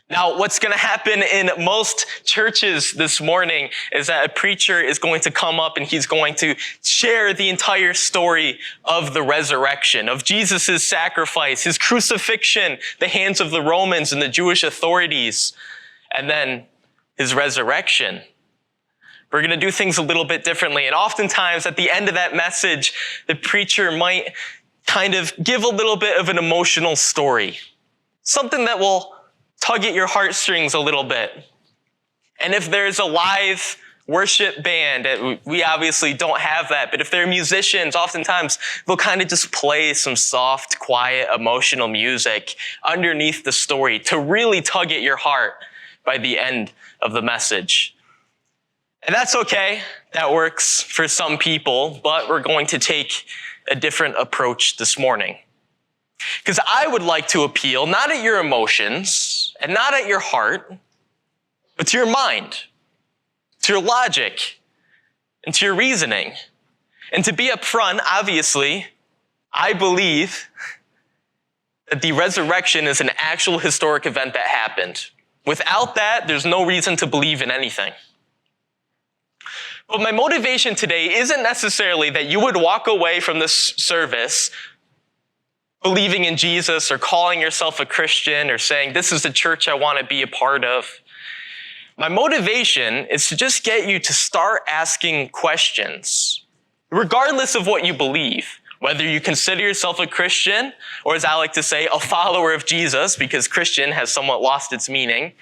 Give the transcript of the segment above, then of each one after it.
Now, what's going to happen in most churches this morning is that a preacher is going to come up and he's going to share the entire story of the resurrection, of Jesus' sacrifice, his crucifixion, the hands of the Romans and the Jewish authorities, and then his resurrection. We're going to do things a little bit differently. And oftentimes at the end of that message, the preacher might kind of give a little bit of an emotional story, something that will tug at your heartstrings a little bit. And if there's a live worship band, we obviously don't have that, but if they're musicians, oftentimes they'll kind of just play some soft, quiet, emotional music underneath the story to really tug at your heart by the end of the message. And that's okay. That works for some people, but we're going to take a different approach this morning. Because I would like to appeal not at your emotions and not at your heart, but to your mind, to your logic, and to your reasoning. And to be upfront, obviously, I believe that the resurrection is an actual historic event that happened. Without that, there's no reason to believe in anything. But my motivation today isn't necessarily that you would walk away from this service believing in Jesus or calling yourself a Christian or saying, this is the church I want to be a part of. My motivation is to just get you to start asking questions, regardless of what you believe, whether you consider yourself a Christian, or as I like to say, a follower of Jesus, because Christian has somewhat lost its meaning,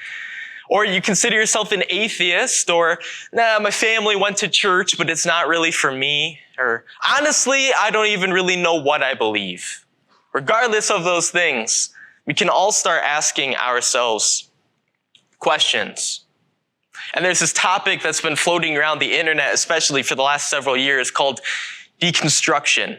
or you consider yourself an atheist, or, my family went to church, but it's not really for me, or honestly, I don't even really know what I believe. Regardless of those things, we can all start asking ourselves questions. And there's this topic that's been floating around the internet, especially for the last several years, called deconstruction.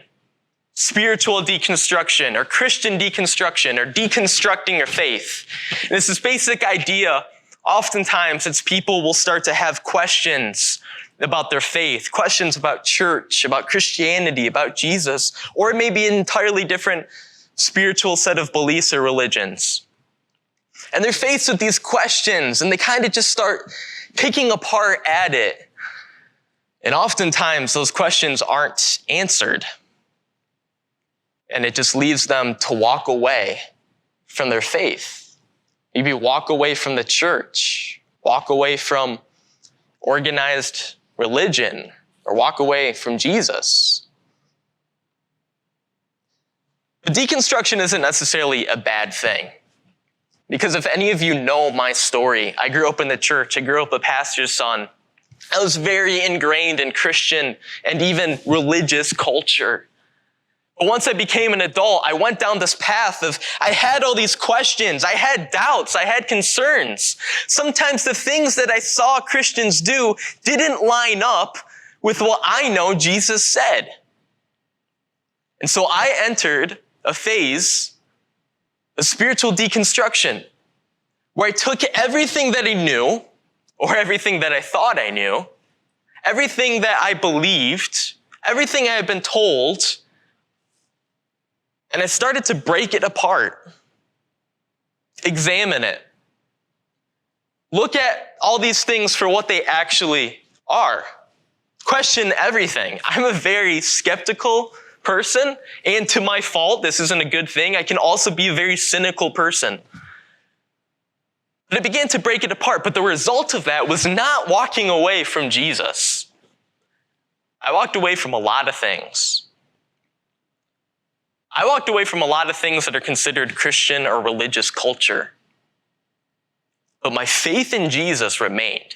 Spiritual deconstruction, or Christian deconstruction, or deconstructing your faith. And it's this basic idea, oftentimes, it's people will start to have questions about their faith, questions about church, about Christianity, about Jesus, or it may be an entirely different spiritual set of beliefs or religions. And they're faced with these questions, and they kind of just start picking apart at it. And oftentimes, those questions aren't answered. And it just leaves them to walk away from their faith. Maybe walk away from the church, walk away from organized religion, or walk away from Jesus. But deconstruction isn't necessarily a bad thing. Because if any of you know my story, I grew up in the church, I grew up a pastor's son. I was very ingrained in Christian and even religious culture. But once I became an adult, I went down this path of, I had all these questions, I had doubts, I had concerns. Sometimes the things that I saw Christians do didn't line up with what I know Jesus said. And so I entered a phase of spiritual deconstruction, where I took everything that I knew, or everything that I thought I knew, everything that I believed, everything I had been told, and I started to break it apart, examine it, look at all these things for what they actually are, question everything. I'm a very skeptical person, and to my fault, this isn't a good thing. I can also be a very cynical person. But I began to break it apart, but the result of that was not walking away from Jesus. I walked away from a lot of things. I walked away from a lot of things that are considered Christian or religious culture. But my faith in Jesus remained.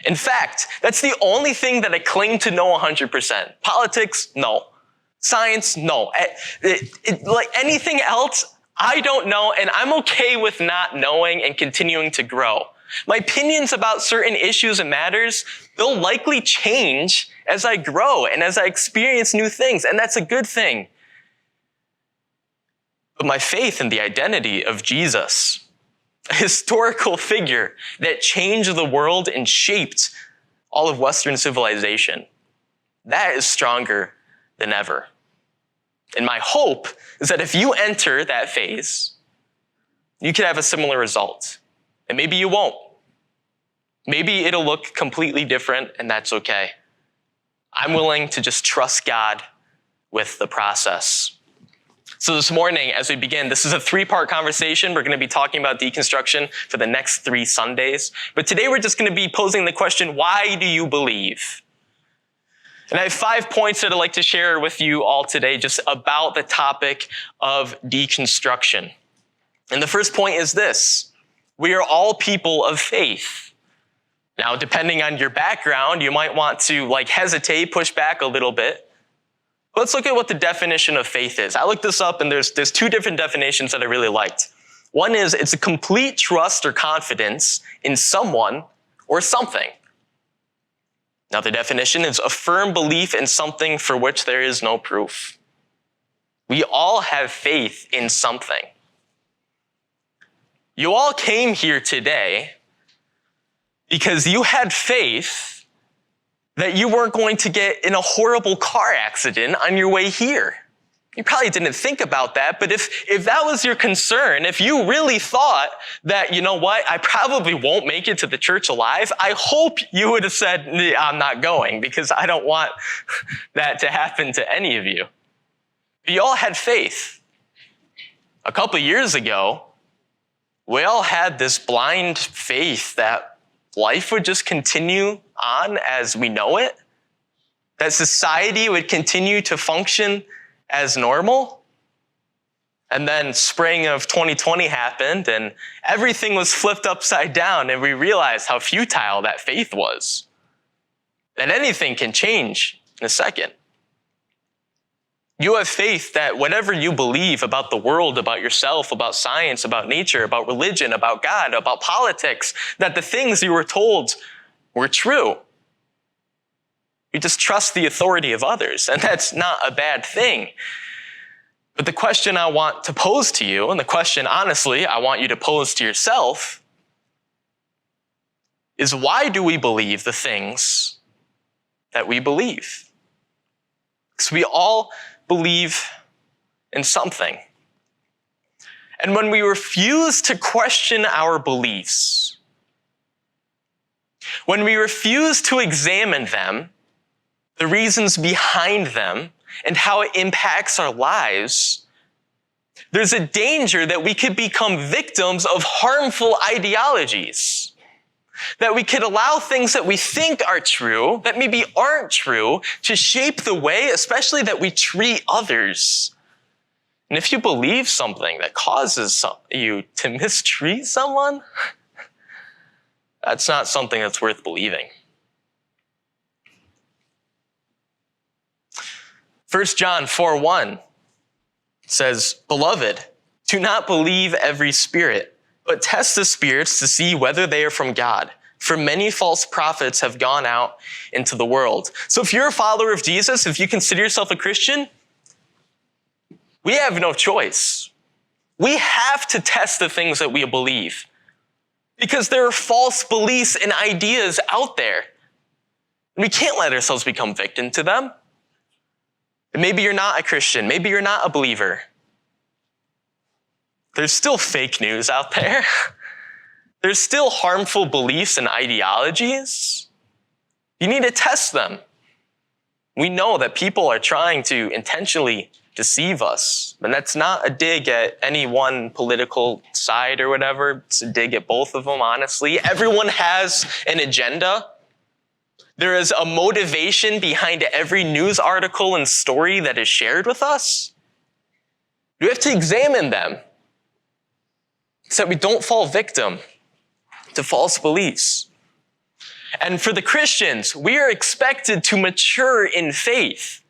In fact, that's the only thing that I claim to know 100%. Politics, no. Science, no. Like anything else, I don't know, and I'm okay with not knowing and continuing to grow. My opinions about certain issues and matters, they'll likely change as I grow and as I experience new things, and that's a good thing. But my faith in the identity of Jesus, a historical figure that changed the world and shaped all of Western civilization, that is stronger than ever. And my hope is that if you enter that phase, you could have a similar result. And maybe you won't. Maybe it'll look completely different, and that's okay. I'm willing to just trust God with the process. So this morning, as we begin, this is a 3-part conversation. We're going to be talking about deconstruction for the next 3 Sundays. But today we're just going to be posing the question, why do you believe? And I have 5 points that I'd like to share with you all today just about the topic of deconstruction. And the first point is this: we are all people of faith. Now, depending on your background, you might want to hesitate, push back a little bit. Let's look at what the definition of faith is. I looked this up, and there's 2 different definitions that I really liked. One is it's a complete trust or confidence in someone or something. Another definition is a firm belief in something for which there is no proof. We all have faith in something. You all came here today because you had faith that you weren't going to get in a horrible car accident on your way here. You probably didn't think about that, but if that was your concern, if you really thought that, you know what, I probably won't make it to the church alive, I hope you would have said, I'm not going, because I don't want that to happen to any of you. You all had faith. A couple of years ago, we all had this blind faith that life would just continue on as we know it, that society would continue to function as normal. And then spring of 2020 happened and everything was flipped upside down, and we realized how futile that faith was. That anything can change in a second. You have faith that whatever you believe about the world, about yourself, about science, about nature, about religion, about God, about politics, that the things you were told were true. You just trust the authority of others, and that's not a bad thing. But the question I want to pose to you, and the question, honestly, I want you to pose to yourself, is why do we believe the things that we believe? Because we all believe in something. And when we refuse to question our beliefs, when we refuse to examine them, the reasons behind them, and how it impacts our lives, there's a danger that we could become victims of harmful ideologies. That we could allow things that we think are true, that maybe aren't true, to shape the way, especially that we treat others. And if you believe something that causes you to mistreat someone, that's not something that's worth believing. 1 John 4:1 says, "Beloved, do not believe every spirit, but test the spirits to see whether they are from God. For many false prophets have gone out into the world." So if you're a follower of Jesus, if you consider yourself a Christian, we have no choice. We have to test the things that we believe, because there are false beliefs and ideas out there. And we can't let ourselves become victim to them. And maybe you're not a Christian. Maybe you're not a believer. There's still fake news out there. There's still harmful beliefs and ideologies. You need to test them. We know that people are trying to intentionally deceive us. And that's not a dig at any one political side or whatever. It's a dig at both of them, honestly. Everyone has an agenda. There is a motivation behind every news article and story that is shared with us. We have to examine them so that we don't fall victim to false beliefs. And for the Christians, we are expected to mature in faith.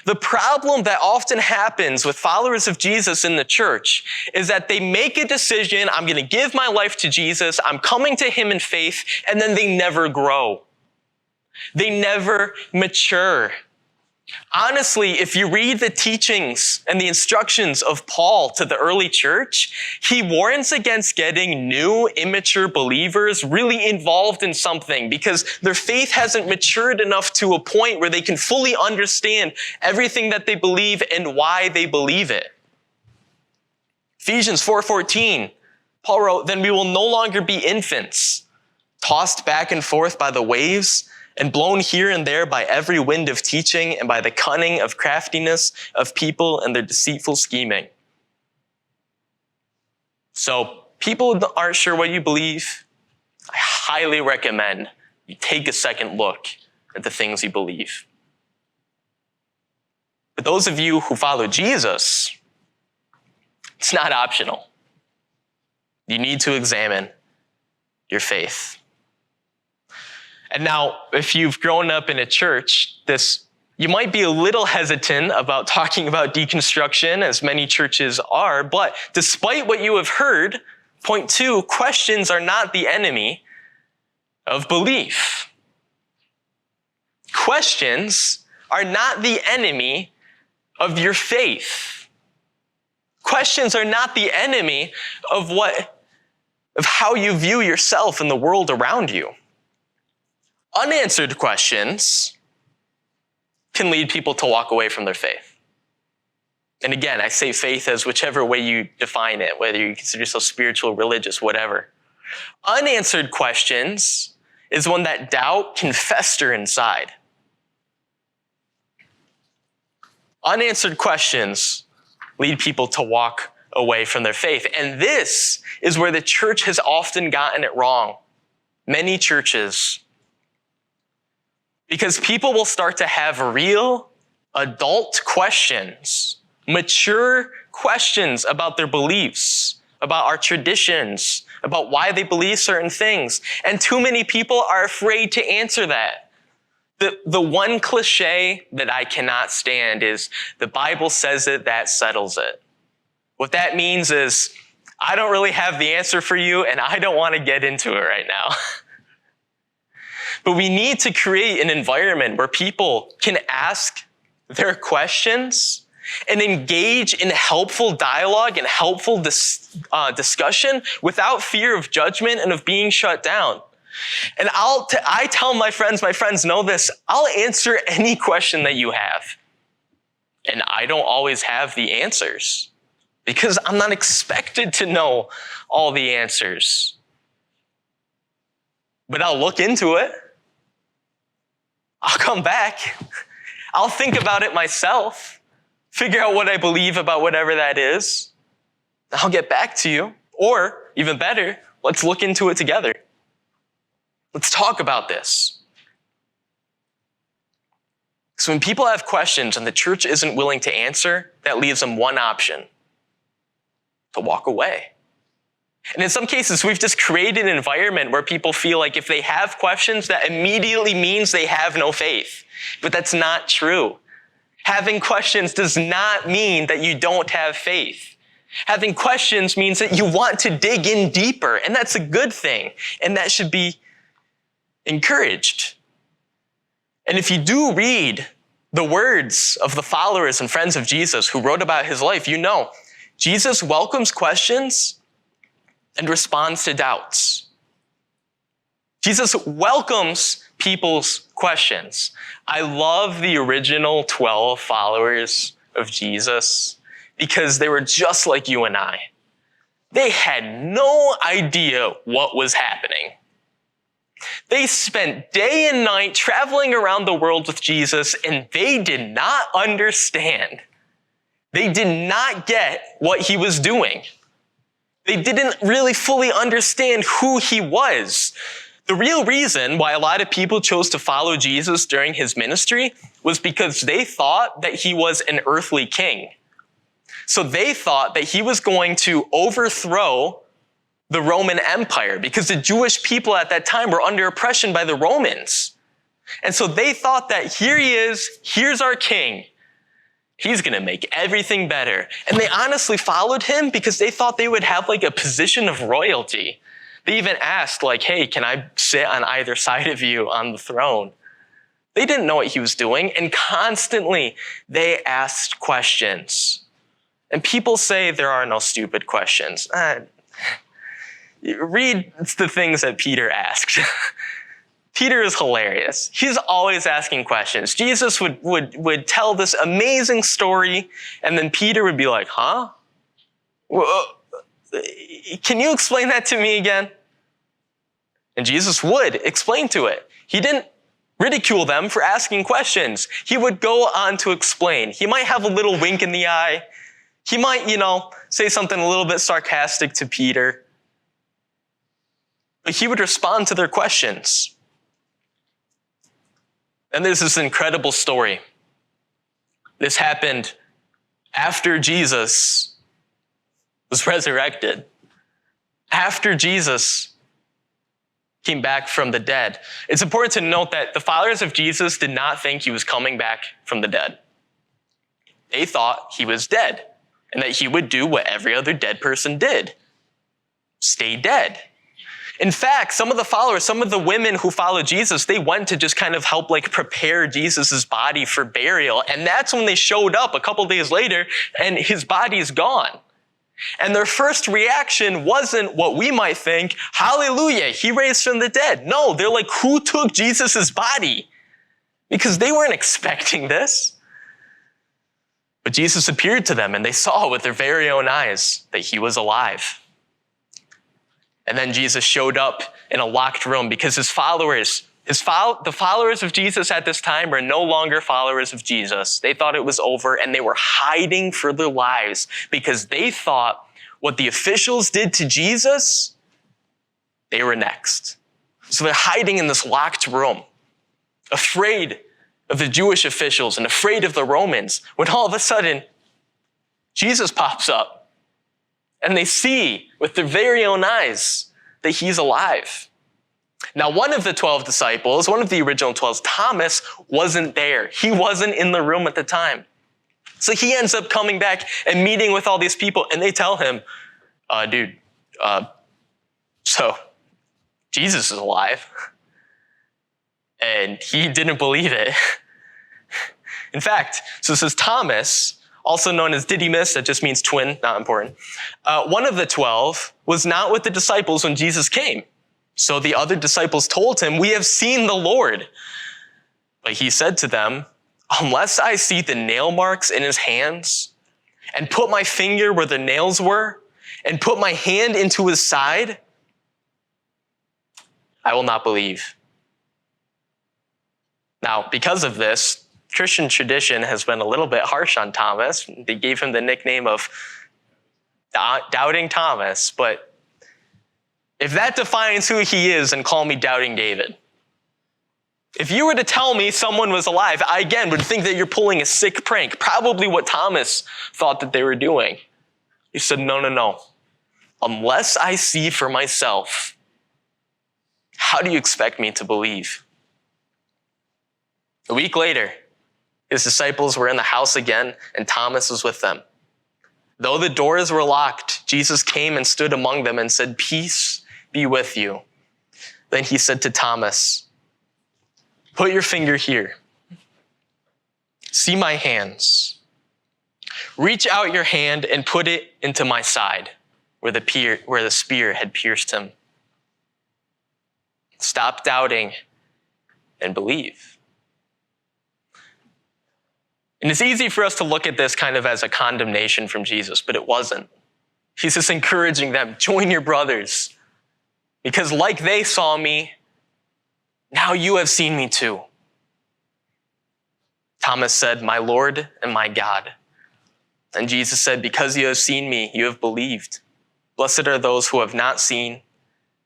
The problem that often happens with followers of Jesus in the church is that they make a decision, I'm going to give my life to Jesus, I'm coming to him in faith, and then they never grow. They never mature. Honestly, if you read the teachings and the instructions of Paul to the early church, he warns against getting new, immature believers really involved in something because their faith hasn't matured enough to a point where they can fully understand everything that they believe and why they believe it. Ephesians 4:14 Paul wrote, then we will no longer be infants, tossed back and forth by the waves and blown here and there by every wind of teaching and by the cunning of craftiness of people and their deceitful scheming. So people aren't sure what you believe. I highly recommend you take a second look at the things you believe. But those of you who follow Jesus, it's not optional. You need to examine your faith. And now, if you've grown up in a church, you might be a little hesitant about talking about deconstruction, as many churches are, but despite what you have heard, point 2, questions are not the enemy of belief. Questions are not the enemy of your faith. Questions are not the enemy of how you view yourself and the world around you. Unanswered questions can lead people to walk away from their faith. And again, I say faith as whichever way you define it, whether you consider yourself spiritual, religious, whatever. Unanswered questions is when that doubt can fester inside. Unanswered questions lead people to walk away from their faith. And this is where the church has often gotten it wrong. Many churches. Because people will start to have real adult questions, mature questions about their beliefs, about our traditions, about why they believe certain things. And too many people are afraid to answer that. The one cliche that I cannot stand is the Bible says it, that settles it. What that means is I don't really have the answer for you and I don't want to get into it right now. But we need to create an environment where people can ask their questions and engage in helpful dialogue and helpful discussion without fear of judgment and of being shut down. And I tell my friends know this, I'll answer any question that you have. And I don't always have the answers because I'm not expected to know all the answers. But I'll look into it. I'll come back. I'll think about it myself, figure out what I believe about whatever that is. I'll get back to you. Or, even better, let's look into it together. Let's talk about this. So when people have questions and the church isn't willing to answer, that leaves them one option: to walk away. And in some cases, we've just created an environment where people feel like if they have questions, that immediately means they have no faith. But that's not true. Having questions does not mean that you don't have faith. Having questions means that you want to dig in deeper, and that's a good thing, and that should be encouraged. And if you do read the words of the followers and friends of Jesus who wrote about his life, you know Jesus welcomes questions and responds to doubts. Jesus welcomes people's questions. I love the original 12 followers of Jesus because they were just like you and I. They had no idea what was happening. They spent day and night traveling around the world with Jesus, and they did not understand. They did not get what he was doing. They didn't really fully understand who he was. The real reason why a lot of people chose to follow Jesus during his ministry was because they thought that he was an earthly king. So they thought that he was going to overthrow the Roman Empire because the Jewish people at that time were under oppression by the Romans. And so they thought that here he is, here's our king. He's going to make everything better. And they honestly followed him because they thought they would have like a position of royalty. They even asked like, hey, can I sit on either side of you on the throne? They didn't know what he was doing. And constantly they asked questions. And people say there are no stupid questions. Read the things that Peter asked. Peter is hilarious. He's always asking questions. Jesus would tell this amazing story, and then Peter would be like, huh? Can you explain that to me again? And Jesus would explain to it. He didn't ridicule them for asking questions. He would go on to explain. He might have a little wink in the eye. He might, say something a little bit sarcastic to Peter. But he would respond to their questions. And there's this incredible story. This happened after Jesus was resurrected. After Jesus came back from the dead. It's important to note that the followers of Jesus did not think he was coming back from the dead. They thought he was dead and that he would do what every other dead person did. Stay dead. In fact, some of the followers, some of the women who followed Jesus, they went to just kind of help prepare Jesus's body for burial. And that's when they showed up a couple days later and his body's gone. And their first reaction wasn't what we might think, hallelujah, he raised from the dead. No, they're like, who took Jesus's body? Because they weren't expecting this. But Jesus appeared to them and they saw with their very own eyes that he was alive. And then Jesus showed up in a locked room because the followers of Jesus at this time were no longer followers of Jesus. They thought it was over and they were hiding for their lives because they thought what the officials did to Jesus, they were next. So they're hiding in this locked room, afraid of the Jewish officials and afraid of the Romans, when all of a sudden, Jesus pops up. And they see with their very own eyes that he's alive. Now, one of the 12 disciples, one of the original 12, Thomas, wasn't there. He wasn't in the room at the time. So he ends up coming back and meeting with all these people, and they tell him, so Jesus is alive. And he didn't believe it. In fact, so it says Thomas, also known as Didymus, that just means twin, not important. One of the 12 was not with the disciples when Jesus came. So the other disciples told him, we have seen the Lord. But he said to them, unless I see the nail marks in his hands and put my finger where the nails were and put my hand into his side, I will not believe. Now, because of this, Christian tradition has been a little bit harsh on Thomas. They gave him the nickname of Doubting Thomas, but if that defines who he is, then call me Doubting David. If you were to tell me someone was alive, I again would think that you're pulling a sick prank, probably what Thomas thought that they were doing. He said, no. Unless I see for myself, how do you expect me to believe? A week later, his disciples were in the house again, and Thomas was with them. Though the doors were locked, Jesus came and stood among them and said, peace be with you. Then he said to Thomas, put your finger here. See my hands. Reach out your hand and put it into my side, where the spear had pierced him. Stop doubting and believe. And it's easy for us to look at this kind of as a condemnation from Jesus, but it wasn't. He's just encouraging them, join your brothers. Because like they saw me, now you have seen me too. Thomas said, my Lord and my God. And Jesus said, because you have seen me, you have believed. Blessed are those who have not seen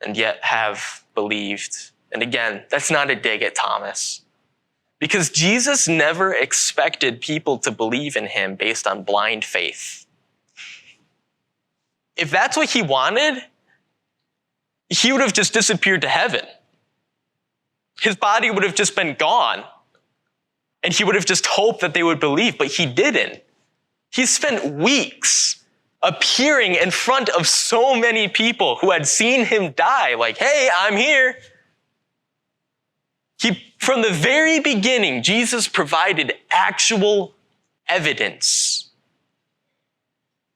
and yet have believed. And again, that's not a dig at Thomas. Because Jesus never expected people to believe in him based on blind faith. If that's what he wanted, he would have just disappeared to heaven. His body would have just been gone. And he would have just hoped that they would believe, but he didn't. He spent weeks appearing in front of so many people who had seen him die, like, hey, I'm here. From the very beginning, Jesus provided actual evidence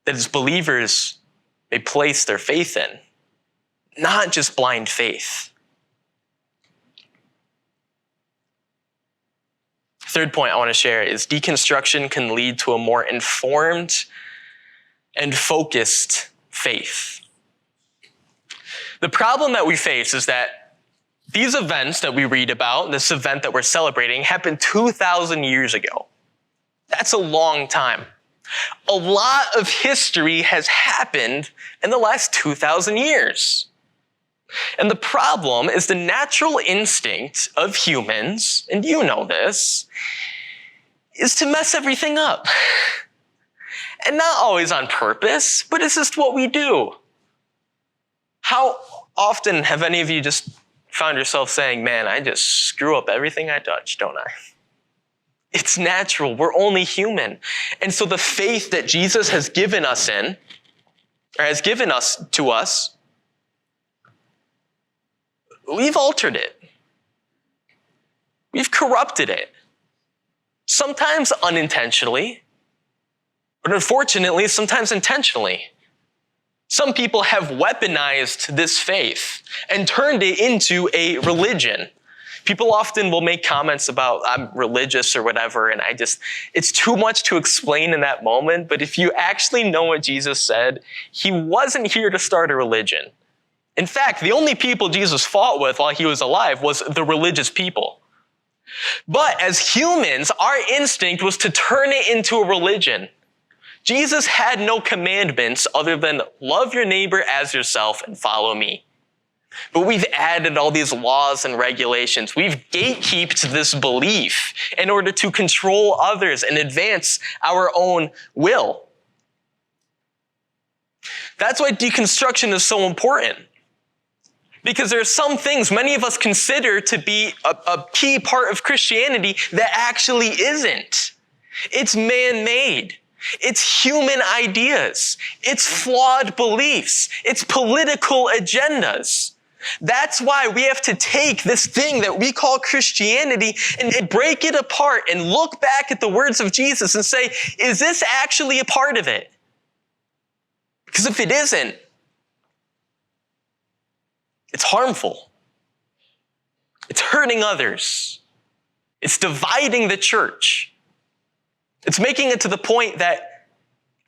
that his believers may place their faith in, not just blind faith. Third point I want to share is deconstruction can lead to a more informed and focused faith. The problem that we face is that these events that we read about, this event that we're celebrating, happened 2,000 years ago. That's a long time. A lot of history has happened in the last 2,000 years. And the problem is the natural instinct of humans, and you know this, is to mess everything up. And not always on purpose, but it's just what we do. How often have any of you just found yourself saying, man, I just screw up everything I touch, don't I? It's natural. We're only human. And so the faith that Jesus has given us in, or has given us to us, we've altered it. We've corrupted it. Sometimes unintentionally, but unfortunately, sometimes intentionally. Some people have weaponized this faith and turned it into a religion. People often will make comments about, I'm religious or whatever, and it's too much to explain in that moment. But if you actually know what Jesus said, he wasn't here to start a religion. In fact, the only people Jesus fought with while he was alive was the religious people. But as humans, our instinct was to turn it into a religion. Jesus had no commandments other than love your neighbor as yourself and follow me. But we've added all these laws and regulations. We've gatekeeped this belief in order to control others and advance our own will. That's why deconstruction is so important. Because there are some things many of us consider to be a key part of Christianity that actually isn't. It's man-made. It's human ideas. It's flawed beliefs. It's political agendas. That's why we have to take this thing that we call Christianity and break it apart and look back at the words of Jesus and say, is this actually a part of it? Because if it isn't, it's harmful. It's hurting others. It's dividing the church. It's making it to the point that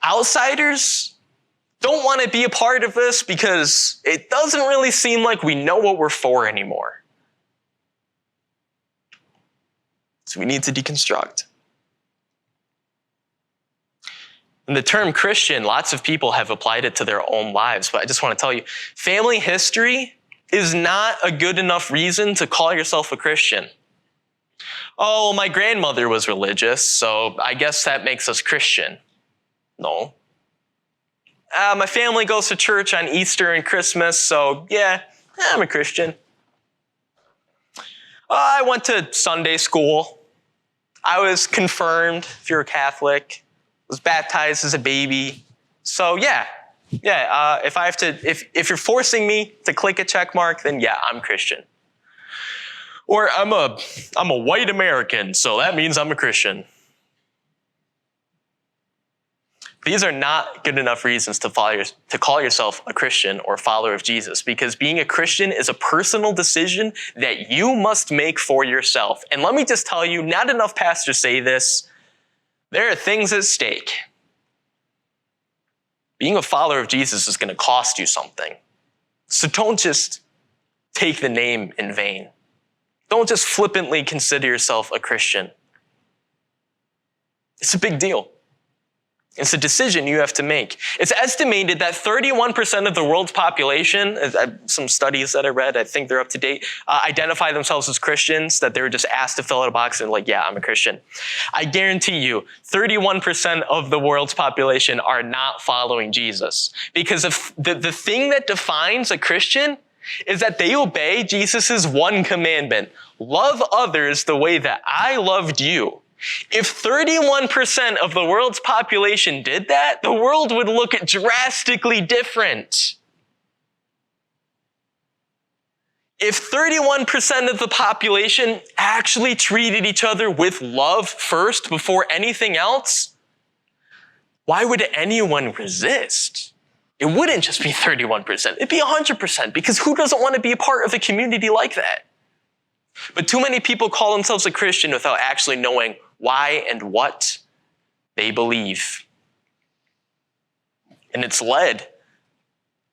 outsiders don't want to be a part of this because it doesn't really seem like we know what we're for anymore. So we need to deconstruct. And the term Christian, lots of people have applied it to their own lives, but I just want to tell you, family history is not a good enough reason to call yourself a Christian. Oh, my grandmother was religious, so I guess that makes us Christian. No. My family goes to church on Easter and Christmas, so yeah, I'm a Christian. I went to Sunday school. I was confirmed, if you're a Catholic. Was baptized as a baby. So yeah. If you're forcing me to click a check mark, then yeah, I'm Christian. Or I'm a white American, so that means I'm a Christian. These are not good enough reasons to call yourself a Christian or follower of Jesus, because being a Christian is a personal decision that you must make for yourself. And let me just tell you, not enough pastors say this. There are things at stake. Being a follower of Jesus is going to cost you something. So don't just take the name in vain. Don't just flippantly consider yourself a Christian. It's a big deal. It's a decision you have to make. It's estimated that 31% of the world's population, some studies that I read, I think they're up to date, identify themselves as Christians, that they were just asked to fill out a box and like, yeah, I'm a Christian. I guarantee you, 31% of the world's population are not following Jesus. Because if the thing that defines a Christian is that they obey Jesus' one commandment, love others the way that I loved you. If 31% of the world's population did that, the world would look drastically different. If 31% of the population actually treated each other with love first before anything else, why would anyone resist? It wouldn't just be 31%, it'd be 100%, because who doesn't want to be a part of a community like that? But too many people call themselves a Christian without actually knowing why and what they believe. And it's led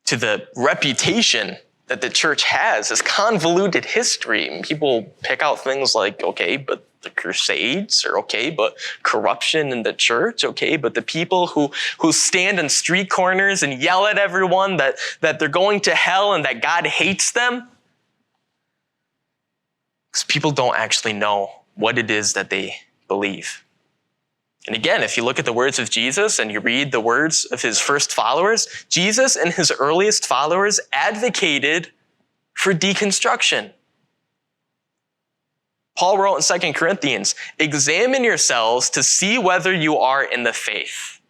to the reputation that the church has is convoluted history. People pick out things like, okay, but the Crusades, or okay, but corruption in the church, okay, but the people who stand on street corners and yell at everyone that they're going to hell and that God hates them. Because people don't actually know what it is that they believe. And again, if you look at the words of Jesus and you read the words of his first followers, Jesus and his earliest followers advocated for deconstruction. Paul wrote in 2 Corinthians, examine yourselves to see whether you are in the faith.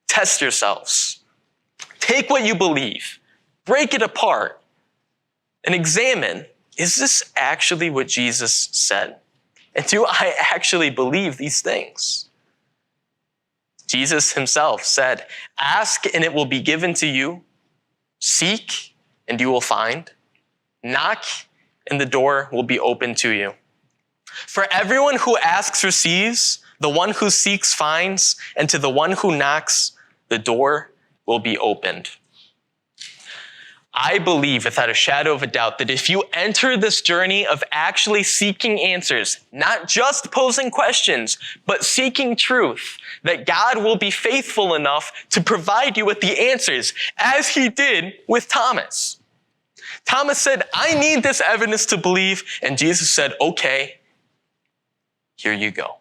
Test yourselves. Take what you believe, break it apart, and examine, is this actually what Jesus said? And do I actually believe these things? Jesus himself said, ask and it will be given to you. Seek and you will find. Knock and the door will be open to you. For everyone who asks receives, the one who seeks finds, and to the one who knocks, the door will be opened. I believe without a shadow of a doubt that if you enter this journey of actually seeking answers, not just posing questions, but seeking truth, that God will be faithful enough to provide you with the answers, as he did with Thomas. Thomas said, I need this evidence to believe, and Jesus said, okay, here you go.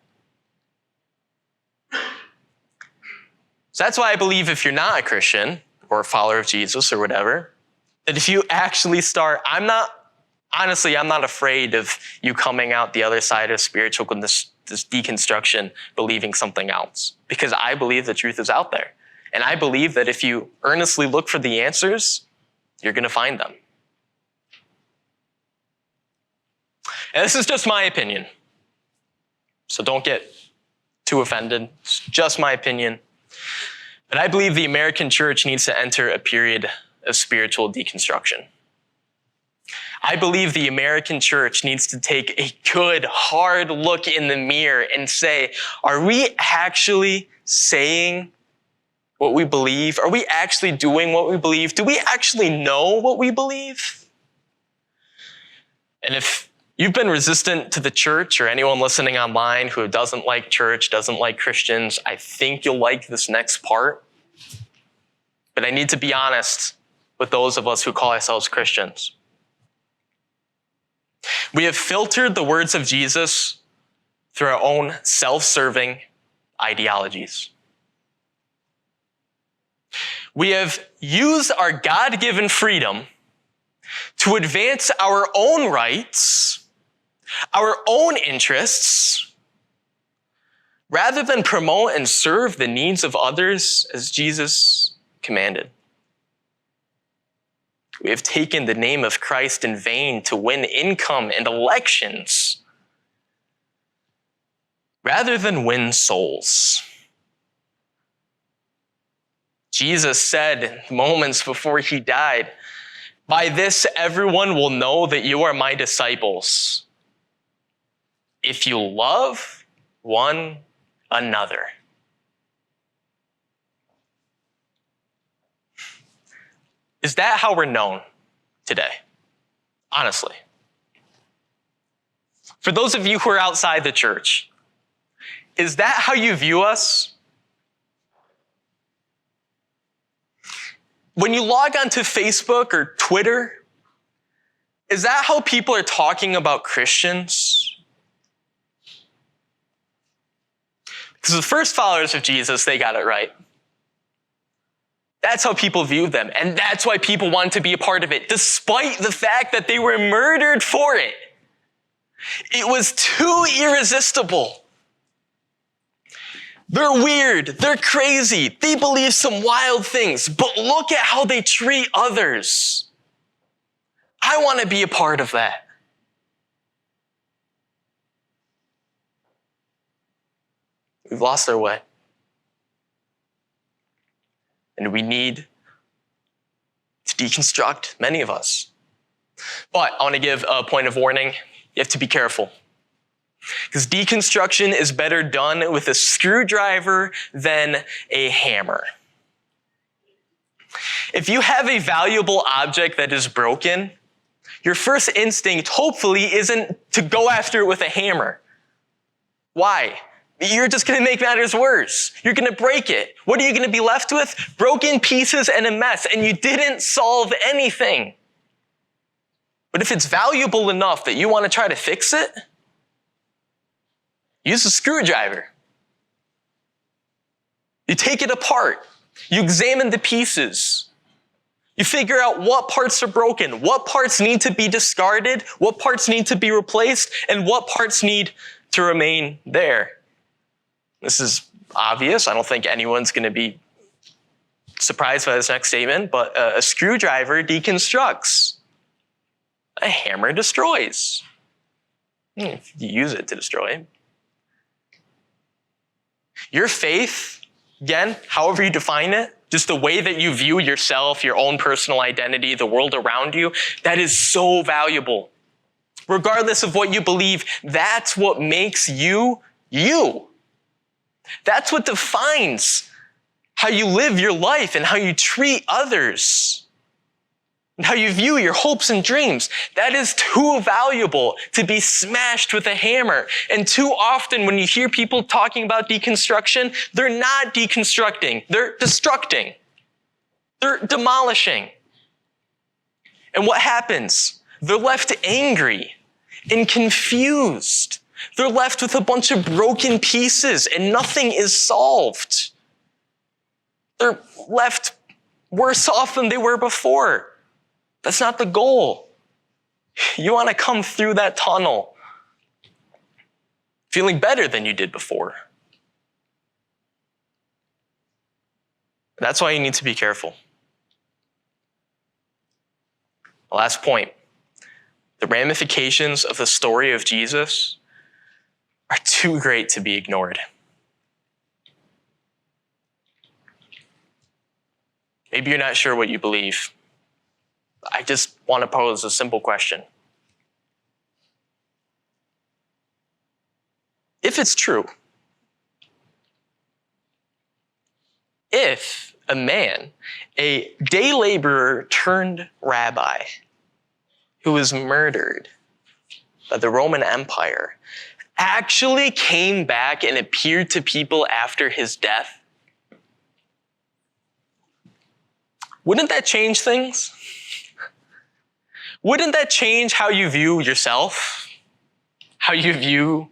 So that's why I believe if you're not a Christian or a follower of Jesus or whatever, that if you actually start, I'm not afraid of you coming out the other side of spiritual, this deconstruction, believing something else. Because I believe the truth is out there. And I believe that if you earnestly look for the answers, you're going to find them. And this is just my opinion. So don't get too offended. It's just my opinion. But I believe the American church needs to enter a period of spiritual deconstruction. I believe the American church needs to take a good, hard look in the mirror and say, are we actually saying what we believe? Are we actually doing what we believe? Do we actually know what we believe? And if you've been resistant to the church, or anyone listening online who doesn't like church, doesn't like Christians, I think you'll like this next part. But I need to be honest with those of us who call ourselves Christians. We have filtered the words of Jesus through our own self-serving ideologies. We have used our God-given freedom to advance our own rights, our own interests, rather than promote and serve the needs of others as Jesus commanded. We have taken the name of Christ in vain to win income and elections, rather than win souls. Jesus said moments before he died, by this everyone will know that you are my disciples, if you love one another. Is that how we're known today? Honestly. For those of you who are outside the church, is that how you view us? When you log onto Facebook or Twitter, is that how people are talking about Christians? Because the first followers of Jesus, they got it right. That's how people viewed them. And that's why people wanted to be a part of it, despite the fact that they were murdered for it. It was too irresistible. They're weird. They're crazy. They believe some wild things. But look at how they treat others. I want to be a part of that. We've lost our way. And we need to deconstruct, many of us. But I want to give a point of warning. You have to be careful. Because deconstruction is better done with a screwdriver than a hammer. If you have a valuable object that is broken, your first instinct, hopefully, isn't to go after it with a hammer. Why? You're just going to make matters worse. You're going to break it. What are you going to be left with? Broken pieces and a mess, and you didn't solve anything. But if it's valuable enough that you want to try to fix it, use a screwdriver. You take it apart. You examine the pieces. You figure out what parts are broken, what parts need to be discarded, what parts need to be replaced, and what parts need to remain there. This is obvious. I don't think anyone's going to be surprised by this next statement, but a screwdriver deconstructs. A hammer destroys. You use it to destroy. Your faith, again, however you define it, just the way that you view yourself, your own personal identity, the world around you, that is so valuable. Regardless of what you believe, that's what makes you, you. That's what defines how you live your life and how you treat others and how you view your hopes and dreams. That is too valuable to be smashed with a hammer. And too often when you hear people talking about deconstruction, they're not deconstructing. They're destructing. They're demolishing. And what happens? They're left angry and confused. They're left with a bunch of broken pieces and nothing is solved. They're left worse off than they were before. That's not the goal. You want to come through that tunnel feeling better than you did before. That's why you need to be careful. Last point. The ramifications of the story of Jesus are too great to be ignored. Maybe you're not sure what you believe. I just want to pose a simple question. If it's true, if a man, a day laborer turned rabbi, who was murdered by the Roman Empire, actually came back and appeared to people after his death, wouldn't that change things? Wouldn't that change how you view yourself? How you view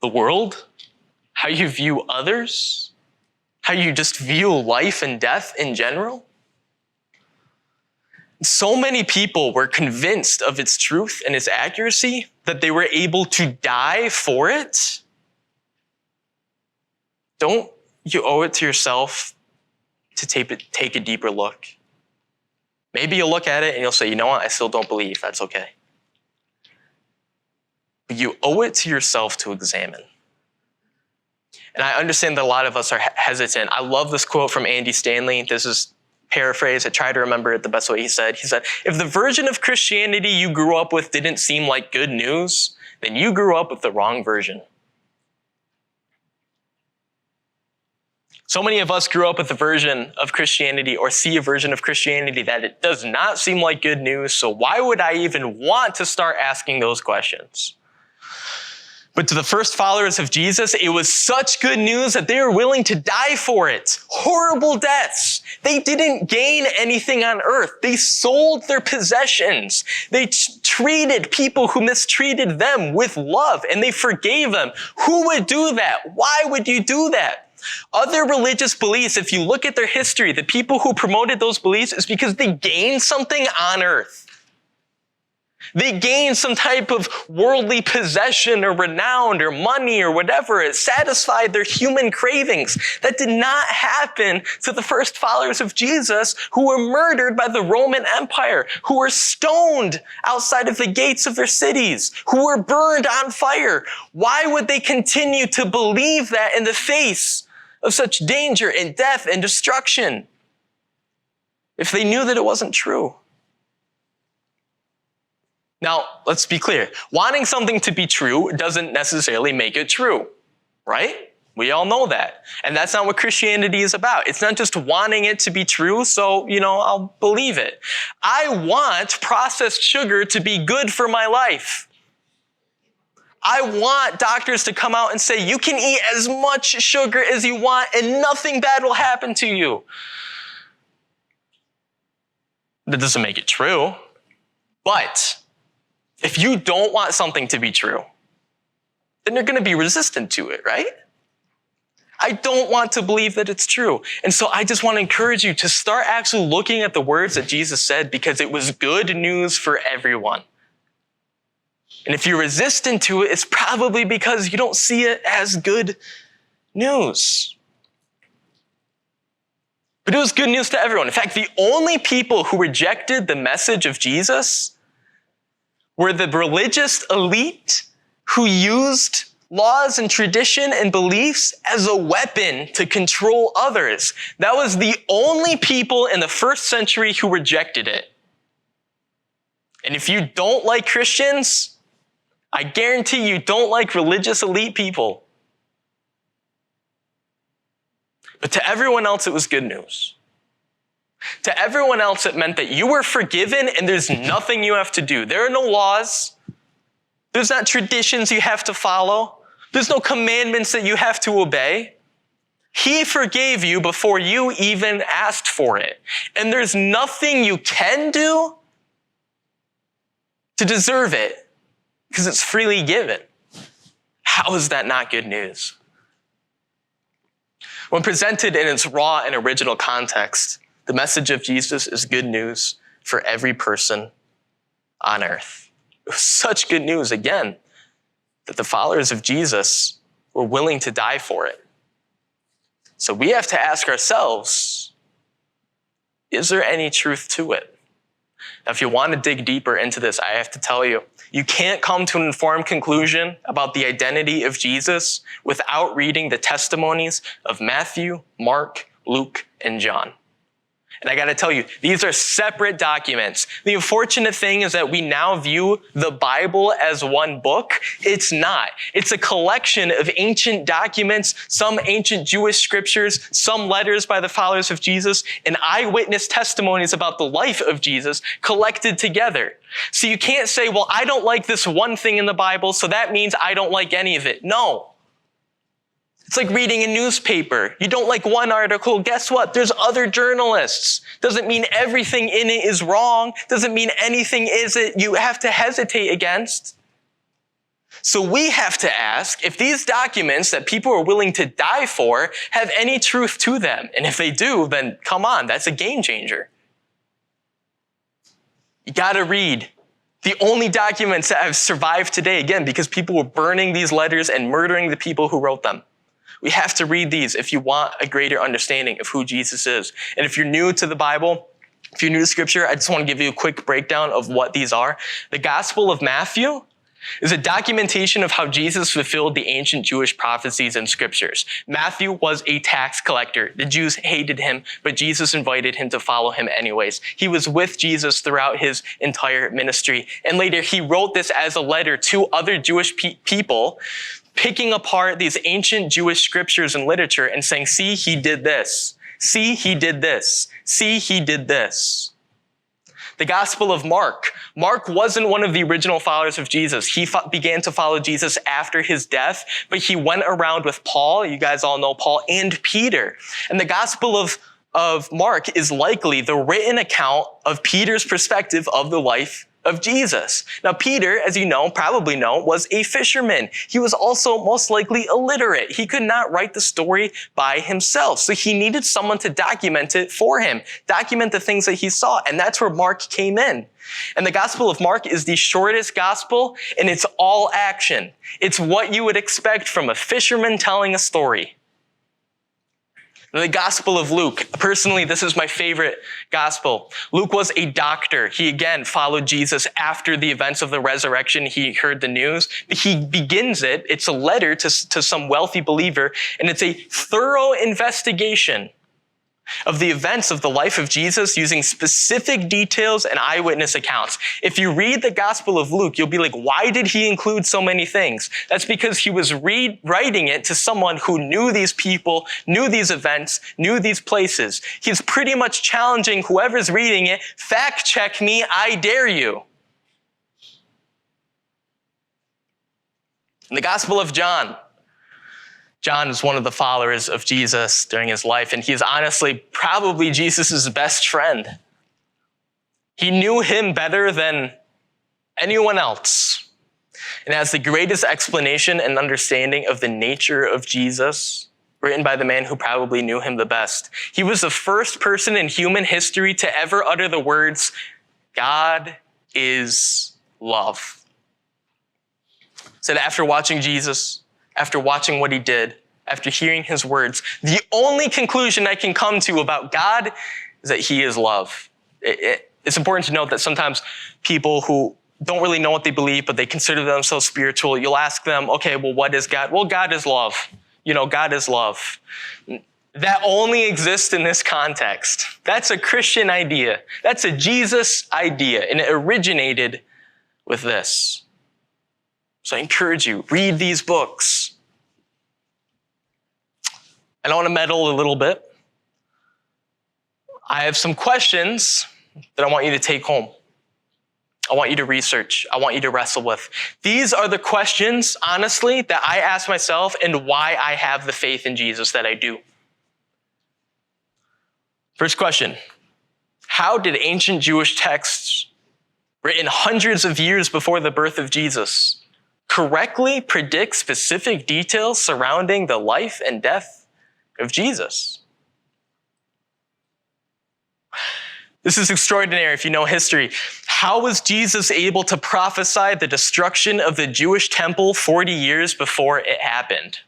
the world? How you view others? How you just view life and death in general? So many people were convinced of its truth and its accuracy that they were able to die for it. Don't you owe it to yourself to take a deeper look? Maybe you'll look at it and you'll say, you know what, I still don't believe. That's okay. But you owe it to yourself to examine. And I understand that a lot of us are hesitant. I love this quote from Andy Stanley. This is paraphrase. I try to remember it the best way he said. He said, if the version of Christianity you grew up with didn't seem like good news, then you grew up with the wrong version. So many of us grew up with a version of Christianity or see a version of Christianity that it does not seem like good news. So why would I even want to start asking those questions? But to the first followers of Jesus, it was such good news that they were willing to die for it. Horrible deaths. They didn't gain anything on earth. They sold their possessions. They treated people who mistreated them with love, and they forgave them. Who would do that? Why would you do that? Other religious beliefs, if you look at their history, the people who promoted those beliefs is because they gained something on earth. They gained some type of worldly possession or renown or money or whatever. It satisfied their human cravings. That did not happen to the first followers of Jesus who were murdered by the Roman Empire, who were stoned outside of the gates of their cities, who were burned on fire. Why would they continue to believe that in the face of such danger and death and destruction if they knew that it wasn't true? Now, let's be clear. Wanting something to be true doesn't necessarily make it true, right? We all know that. And that's not what Christianity is about. It's not just wanting it to be true, so, I'll believe it. I want processed sugar to be good for my life. I want doctors to come out and say, you can eat as much sugar as you want and nothing bad will happen to you. That doesn't make it true. But if you don't want something to be true, then you're going to be resistant to it, right? I don't want to believe that it's true. And so I just want to encourage you to start actually looking at the words that Jesus said, because it was good news for everyone. And if you're resistant to it, it's probably because you don't see it as good news. But it was good news to everyone. In fact, the only people who rejected the message of Jesus were the religious elite who used laws and tradition and beliefs as a weapon to control others. That was the only people in the first century who rejected it. And if you don't like Christians, I guarantee you don't like religious elite people. But to everyone else, it was good news. To everyone else, it meant that you were forgiven and there's nothing you have to do. There are no laws. There's not traditions you have to follow. There's no commandments that you have to obey. He forgave you before you even asked for it. And there's nothing you can do to deserve it because it's freely given. How is that not good news? When presented in its raw and original context, the message of Jesus is good news for every person on earth. It was such good news, again, that the followers of Jesus were willing to die for it. So we have to ask ourselves, is there any truth to it? Now, if you want to dig deeper into this, I have to tell you, you can't come to an informed conclusion about the identity of Jesus without reading the testimonies of Matthew, Mark, Luke, and John. And I got to tell you, these are separate documents. The unfortunate thing is that we now view the Bible as one book. It's not. It's a collection of ancient documents, some ancient Jewish scriptures, some letters by the followers of Jesus, and eyewitness testimonies about the life of Jesus collected together. So you can't say, well, I don't like this one thing in the Bible, so that means I don't like any of it. No. It's like reading a newspaper. You don't like one article, guess what? There's other journalists. Doesn't mean everything in it is wrong. Doesn't mean anything is it you have to hesitate against. So we have to ask if these documents that people are willing to die for have any truth to them. And if they do, then come on, that's a game changer. You gotta read the only documents that have survived today, again, because people were burning these letters and murdering the people who wrote them. We have to read these if you want a greater understanding of who Jesus is. And if you're new to the Bible, if you're new to Scripture, I just want to give you a quick breakdown of what these are. The Gospel of Matthew is a documentation of how Jesus fulfilled the ancient Jewish prophecies and scriptures. Matthew was a tax collector. The Jews hated him, but Jesus invited him to follow him anyways. He was with Jesus throughout his entire ministry. And later he wrote this as a letter to other Jewish people, picking apart these ancient Jewish scriptures and literature and saying, see, he did this. See, he did this. See, he did this. The Gospel of Mark. Mark wasn't one of the original followers of Jesus. He began to follow Jesus after his death, but he went around with Paul. You guys all know Paul and Peter. And the Gospel of Mark is likely the written account of Peter's perspective of the life of Jesus. Now, Peter, as you know, probably know, was a fisherman. He was also most likely illiterate. He could not write the story by himself. So he needed someone to document it for him, document the things that he saw. And that's where Mark came in. And the Gospel of Mark is the shortest gospel, and it's all action. It's what you would expect from a fisherman telling a story. The Gospel of Luke. Personally, this is my favorite gospel. Luke was a doctor. He, again, followed Jesus after the events of the resurrection. He heard the news. He begins it. It's a letter to some wealthy believer, and it's a thorough investigation of the events of the life of Jesus using specific details and eyewitness accounts. If you read the Gospel of Luke, you'll be like, why did he include so many things? That's because he was writing it to someone who knew these people, knew these events, knew these places. He's pretty much challenging whoever's reading it, fact check me, I dare you. In the Gospel of John, John is one of the followers of Jesus during his life, and he's honestly probably Jesus' best friend. He knew him better than anyone else, and has the greatest explanation and understanding of the nature of Jesus, written by the man who probably knew him the best. He was the first person in human history to ever utter the words, God is love. Said after watching Jesus, after watching what he did, after hearing his words, the only conclusion I can come to about God is that he is love. It's important to note that sometimes people who don't really know what they believe, but they consider themselves spiritual, you'll ask them, okay, well, what is God? Well, God is love. God is love. That only exists in this context. That's a Christian idea. That's a Jesus idea, and it originated with this. So I encourage you, read these books. I don't want to meddle a little bit. I have some questions that I want you to take home. I want you to research. I want you to wrestle with. These are the questions, honestly, that I ask myself and why I have the faith in Jesus that I do. First question, how did ancient Jewish texts written hundreds of years before the birth of Jesus correctly predict specific details surrounding the life and death of Jesus? This is extraordinary if you know history. How was Jesus able to prophesy the destruction of the Jewish temple 40 years before it happened?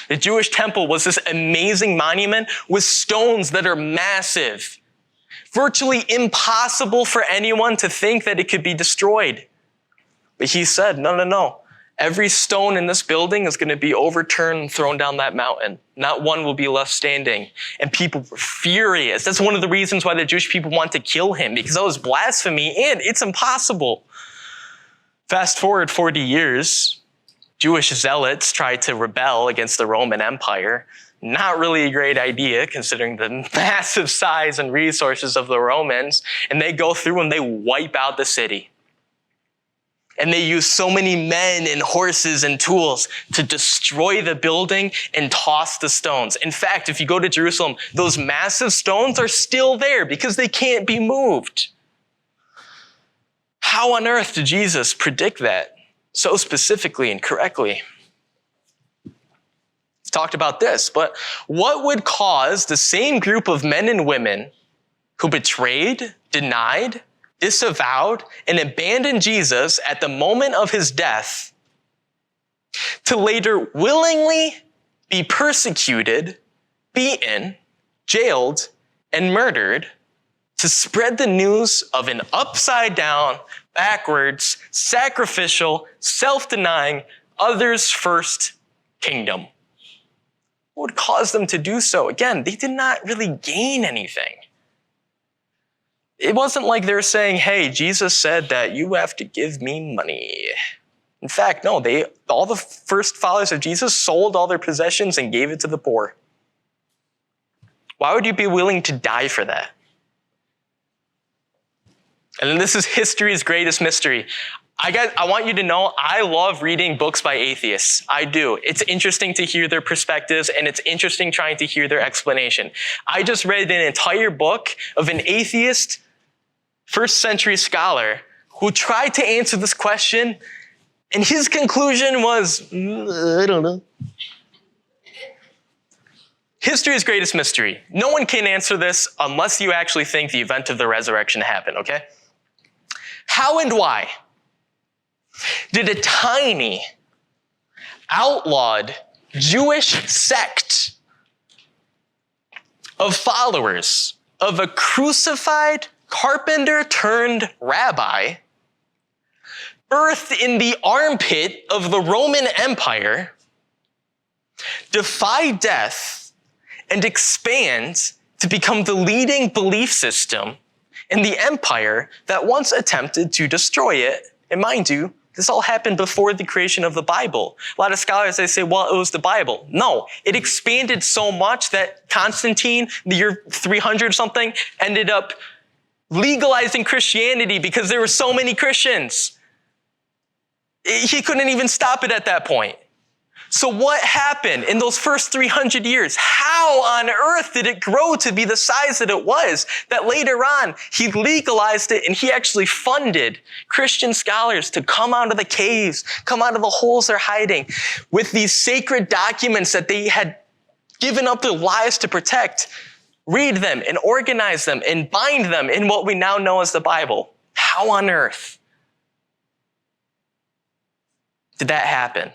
The Jewish temple was this amazing monument with stones that are massive, virtually impossible for anyone to think that it could be destroyed. But he said, no. Every stone in this building is going to be overturned and thrown down that mountain. Not one will be left standing. And people were furious. That's one of the reasons why the Jewish people want to kill him, because that was blasphemy and it's impossible. Fast forward 40 years, Jewish zealots tried to rebel against the Roman Empire. Not really a great idea considering the massive size and resources of the Romans. And they go through and they wipe out the city. And they use so many men and horses and tools to destroy the building and toss the stones. In fact, if you go to Jerusalem, those massive stones are still there because they can't be moved. How on earth did Jesus predict that so specifically and correctly? We've talked about this, but what would cause the same group of men and women who betrayed, denied, disavowed, and abandoned Jesus at the moment of his death to later willingly be persecuted, beaten, jailed, and murdered to spread the news of an upside down, backwards, sacrificial, self-denying, others first kingdom? What would cause them to do so? Again, they did not really gain anything. It wasn't like they're saying, hey, Jesus said that you have to give me money. In fact, no, all the first followers of Jesus sold all their possessions and gave it to the poor. Why would you be willing to die for that? And then this is history's greatest mystery. I want you to know I love reading books by atheists. I do. It's interesting to hear their perspectives, and it's interesting trying to hear their explanation. I just read an entire book of an atheist first century scholar who tried to answer this question, and his conclusion was, I don't know. History's greatest mystery. No one can answer this unless you actually think the event of the resurrection happened, okay? How and why did a tiny, outlawed Jewish sect of followers of a crucified carpenter turned rabbi, birthed in the armpit of the Roman Empire, defy death and expand to become the leading belief system in the empire that once attempted to destroy it. And mind you, this all happened before the creation of the Bible. A lot of scholars, they say, well, it was the Bible. No, it expanded so much that Constantine, the year 300 something, ended up legalizing Christianity because there were so many Christians. He couldn't even stop it at that point. So what happened in those first 300 years? How on earth did it grow to be the size that it was? That later on, he legalized it and he actually funded Christian scholars to come out of the caves, come out of the holes they're hiding with these sacred documents that they had given up their lives to protect, read them and organize them and bind them in what we now know as the Bible. How on earth did that happen?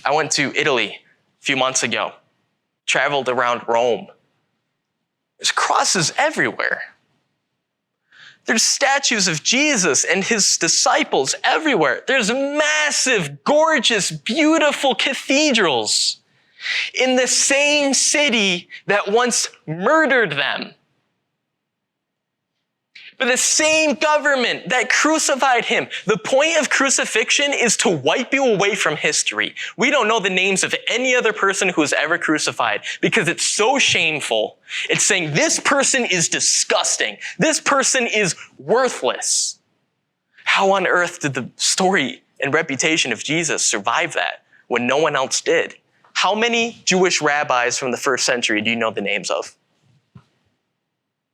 I went to Italy a few months ago, traveled around Rome. There's crosses everywhere. There's statues of Jesus and his disciples everywhere. There's massive, gorgeous, beautiful cathedrals in the same city that once murdered them. But the same government that crucified him. The point of crucifixion is to wipe you away from history. We don't know the names of any other person who was ever crucified because it's so shameful. It's saying this person is disgusting. This person is worthless. How on earth did the story and reputation of Jesus survive that when no one else did? How many Jewish rabbis from the first century do you know the names of?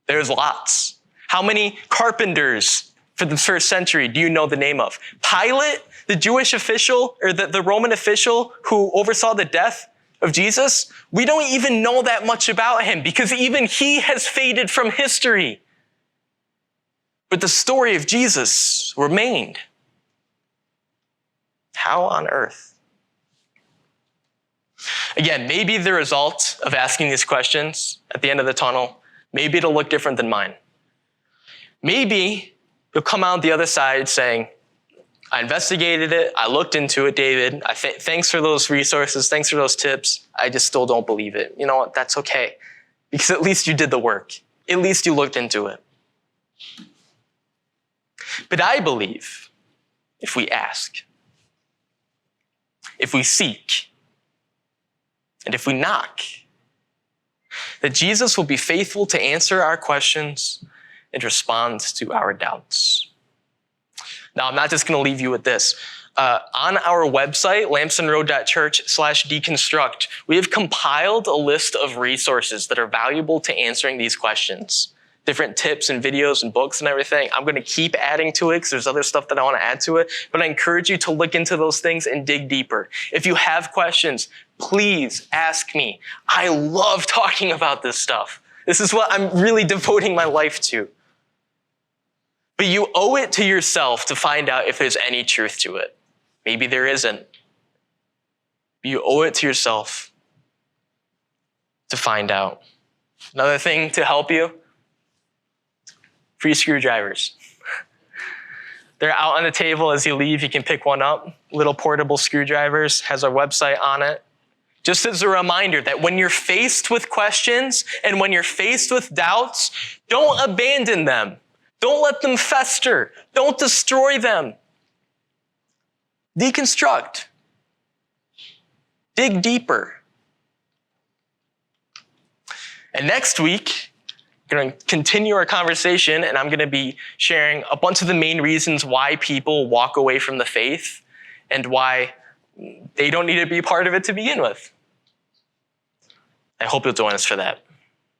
There's lots. How many carpenters for the first century do you know the name of? Pilate, the Jewish official, or the Roman official who oversaw the death of Jesus? We don't even know that much about him because even he has faded from history. But the story of Jesus remained. How on earth? Again, maybe the result of asking these questions at the end of the tunnel, maybe it'll look different than mine. Maybe you'll come out the other side saying, I investigated it, I looked into it, David. Thanks for those resources, thanks for those tips. I just still don't believe it. You know what? That's okay. Because at least you did the work. At least you looked into it. But I believe if we ask, if we seek, and if we knock, that Jesus will be faithful to answer our questions and respond to our doubts. Now, I'm not just going to leave you with this. On our website, lamsonroad.church/deconstruct, we have compiled a list of resources that are valuable to answering these questions. Different tips and videos and books and everything. I'm going to keep adding to it because there's other stuff that I want to add to it. But I encourage you to look into those things and dig deeper. If you have questions, please ask me. I love talking about this stuff. This is what I'm really devoting my life to. But you owe it to yourself to find out if there's any truth to it. Maybe there isn't. You owe it to yourself to find out. Another thing to help you, free screwdrivers. They're out on the table as you leave. You can pick one up. Little portable screwdrivers, has our website on it. Just as a reminder that when you're faced with questions and when you're faced with doubts, don't abandon them. Don't let them fester. Don't destroy them. Deconstruct. Dig deeper. And next week, we're going to continue our conversation, and I'm going to be sharing a bunch of the main reasons why people walk away from the faith and why they don't need to be part of it to begin with. I hope you'll join us for that.